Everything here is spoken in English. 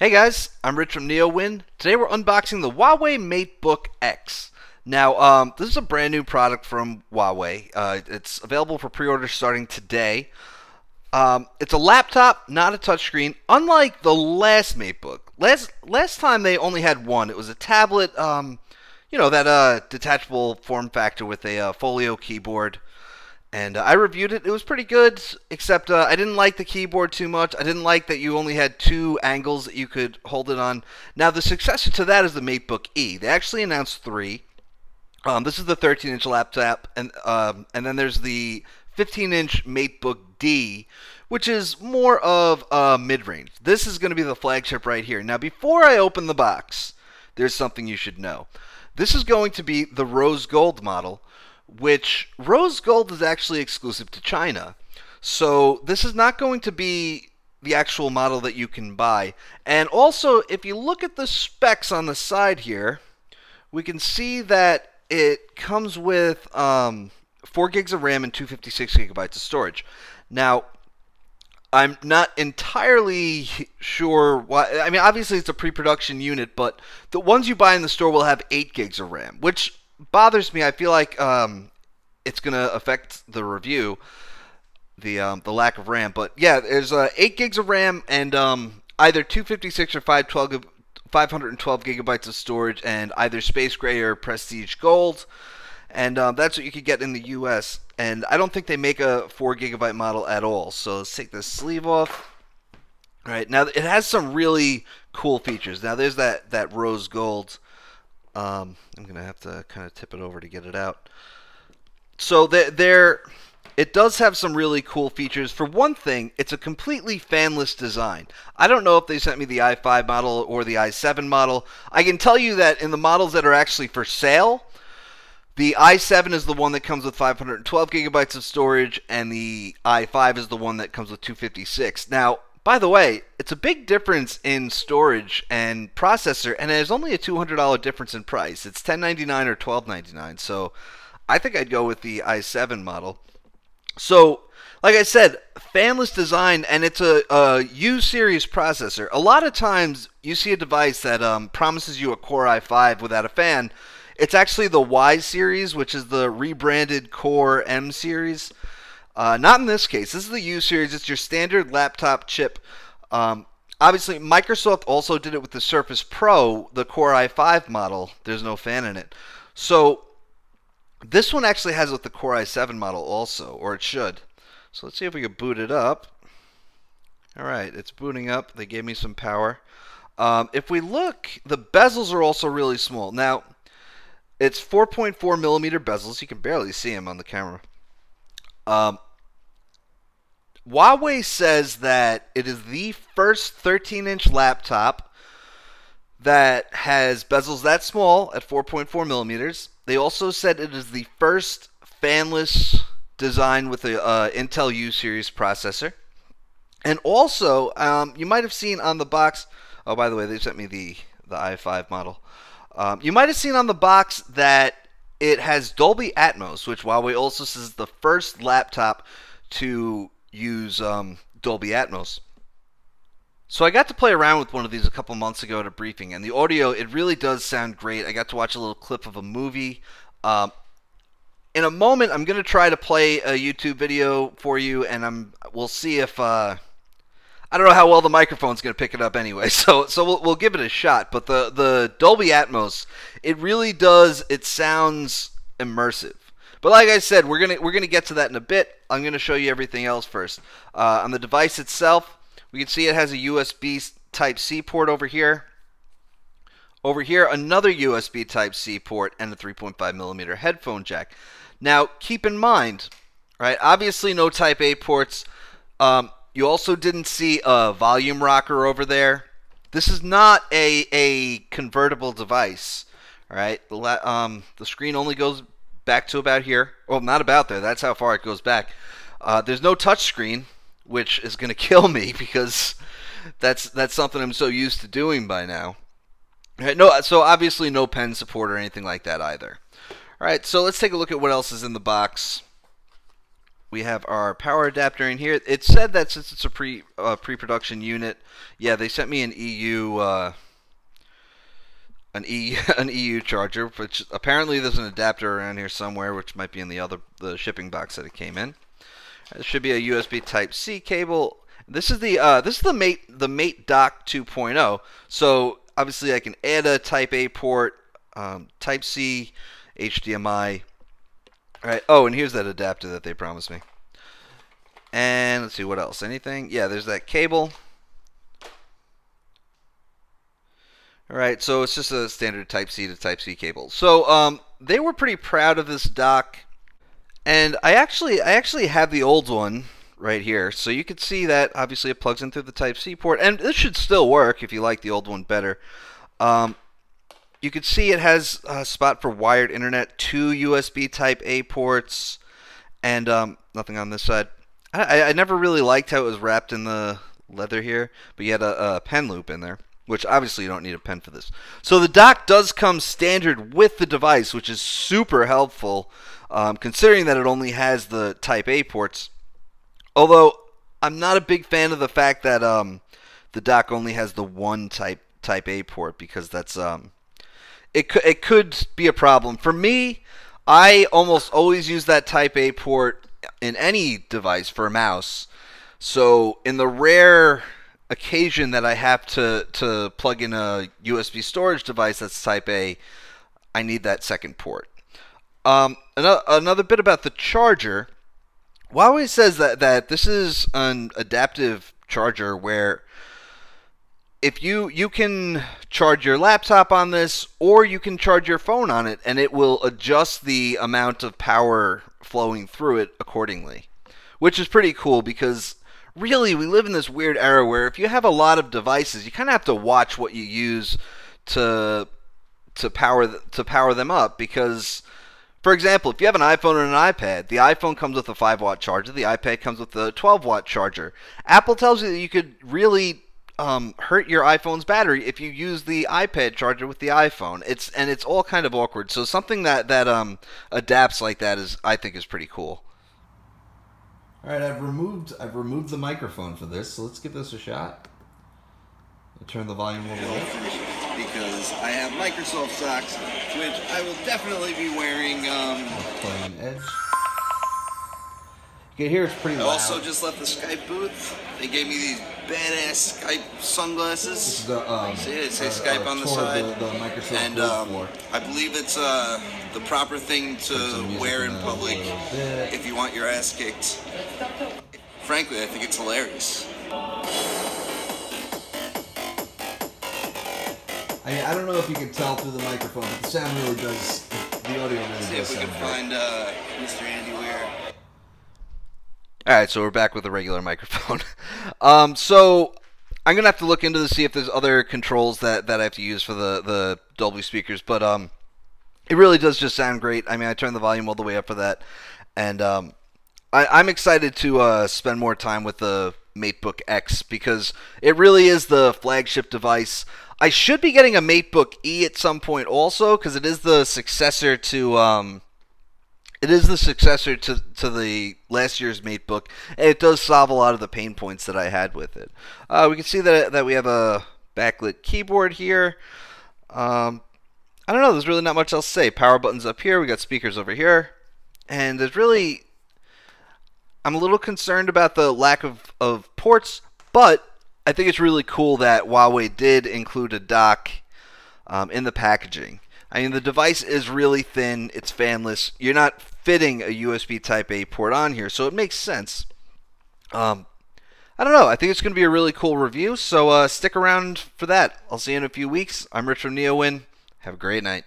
Hey guys, I'm Rich from NeoWin. Today we're unboxing the Huawei MateBook X. Now, this is a brand new product from Huawei. It's available for pre-order starting today. It's a laptop, not a touchscreen, unlike the last MateBook. Last time they only had one. It was a tablet, that detachable form factor with a folio keyboard. And I reviewed it. It was pretty good, except I didn't like the keyboard too much. I didn't like that you only had two angles that you could hold it on. Now, the successor to that is the MateBook E. They actually announced three. This is the 13-inch laptop, and then there's the 15-inch MateBook D, which is more of mid-range. This is going to be the flagship right here. Now, before I open the box, there's something you should know. This is going to be the rose gold model, which rose gold is actually exclusive to China. So this is not going to be the actual model that you can buy. And also, if you look at the specs on the side here, we can see that it comes with 4 gigs of RAM and 256 gigabytes of storage. Now, I'm not entirely sure why. I mean, obviously it's a pre-production unit, but the ones you buy in the store will have 8 gigs of RAM, which bothers me. I feel like it's going to affect the review, the lack of RAM. But yeah, there's 8 gigs of RAM and either 256 or 512 gigabytes of storage, and either Space Gray or Prestige Gold. And that's what you could get in the US. And I don't think they make a 4 gigabyte model at all. So let's take this sleeve off. All right, now it has some really cool features. Now there's that rose gold. I'm going to have to kind of tip it over to get it out. So it does have some really cool features. For one thing, it's a completely fanless design. I don't know if they sent me the i5 model or the i7 model. I can tell you that in the models that are actually for sale, the i7 is the one that comes with 512 gigabytes of storage, and the i5 is the one that comes with 256. Now, by the way, it's a big difference in storage and processor, and there's only a $200 difference in price. It's $1099 or $1299, so I think I'd go with the i7 model. So, like I said, fanless design, and it's a U-series processor. A lot of times, you see a device that promises you a Core i5 without a fan. It's actually the Y series, which is the rebranded Core M series. Not in this case. This is the U series. It's your standard laptop chip. Obviously, Microsoft also did it with the Surface Pro, the Core i5 model. There's no fan in it. So this one actually has it with the Core i7 model also, or it should. So let's see if we can boot it up. All right, it's booting up. They gave me some power. If we look, the bezels are also really small. Now, it's 4.4 millimeter bezels. You can barely see them on the camera. Huawei says that it is the first 13-inch laptop that has bezels that small at 4.4 millimeters. They also said it is the first fanless design with a Intel U series processor. And also, you might have seen on the box. Oh, by the way, they sent me the i5 model. You might have seen on the box that it has Dolby Atmos, which Huawei also says is the first laptop to use Dolby Atmos. So I got to play around with one of these a couple months ago at a briefing, and the audio, it really does sound great. I got to watch a little clip of a movie. In a moment, I'm going to try to play a YouTube video for you, and we'll see if I don't know how well the microphone's going to pick it up anyway, so we'll give it a shot. But the Dolby Atmos, it really does. It sounds immersive. But like I said, we're gonna get to that in a bit. I'm gonna show you everything else first. On the device itself, we can see it has a USB Type-C port over here. Over here, another USB Type-C port and a 3.5 millimeter headphone jack. Now, keep in mind, right? Obviously, no Type-A ports. You also didn't see a volume rocker over there. This is not a convertible device, all right? The screen only goes back to about here. Well, not about there. That's how far it goes back. There's no touch screen, which is going to kill me because that's something I'm so used to doing by now. All right, so obviously no pen support or anything like that either. All right, so let's take a look at what else is in the box. we have our power adapter in here. It said that since it's a pre-production unit, yeah, they sent me an EU an EU charger, which apparently there's an adapter around here somewhere, which might be in the shipping box that it came in. There should be a USB Type C cable. This is the Mate Dock 2.0. So obviously I can add a Type A port, Type C, HDMI. All right. Oh, and here's that adapter that they promised me. And let's see what else. Anything? Yeah, there's that cable. All right, so it's just a standard Type C to Type C cable. So they were pretty proud of this dock, and I actually have the old one right here. So you can see that obviously it plugs in through the Type C port, and this should still work if you like the old one better. You can see it has a spot for wired internet, 2 USB Type A ports, and nothing on this side. I never really liked how it was wrapped in the leather here, but you had a pen loop in there, which obviously you don't need a pen for this. So the dock does come standard with the device, which is super helpful, considering that it only has the Type A ports. Although I'm not a big fan of the fact that the dock only has the one Type A port, because that's it could be a problem for me. I almost always use that Type A port in any device for a mouse. So in the rare occasion that I have to plug in a USB storage device that's Type A, I need that second port. Another bit about the charger. Huawei says that this is an adaptive charger where if you can charge your laptop on this, or you can charge your phone on it, and it will adjust the amount of power flowing through it accordingly, which is pretty cool, because really we live in this weird era where if you have a lot of devices, you kind of have to watch what you use to power them up. Because, for example, if you have an iPhone and an iPad, the iPhone comes with a 5-watt charger, the iPad comes with a 12-watt charger. Apple tells you that you could really hurt your iPhone's battery if you use the iPad charger with the iPhone. It's all kind of awkward. So something that adapts like that I think is pretty cool. All right, I've removed the microphone for this, so let's give this a shot. I'll turn the volume a little bit, because I have Microsoft socks, which I will definitely be wearing. Playing Edge. You can hear it's pretty loud. I also just left the Skype booth. They gave me these badass Skype sunglasses. This is the see, it says Skype on the side. The Microsoft and I believe it's the proper thing to wear in public if you want your ass kicked. Frankly, I think it's hilarious. I don't know if you can tell through the microphone, but the sound really does. The audio really does. See if we can find Mr. Andy Weir. Alright, so we're back with a regular microphone. So I'm going to have to look into this, see if there's other controls that I have to use for the Dolby speakers, but it really does just sound great. I mean, I turned the volume all the way up for that, and I'm excited to spend more time with the MateBook X, because it really is the flagship device. I should be getting a MateBook E at some point also, because it is the successor to the last year's MateBook, and it does solve a lot of the pain points that I had with it. We can see that we have a backlit keyboard here. I don't know, there's really not much else to say. Power buttons up here, we got speakers over here, and there's really, I'm a little concerned about the lack of ports, but I think it's really cool that Huawei did include a dock in the packaging. I mean, the device is really thin, it's fanless, you're not fitting a USB Type A port on here, so it makes sense. I don't know, I think it's going to be a really cool review, so stick around for that. I'll see you in a few weeks. I'm Rich from NeoWin. Have a great night.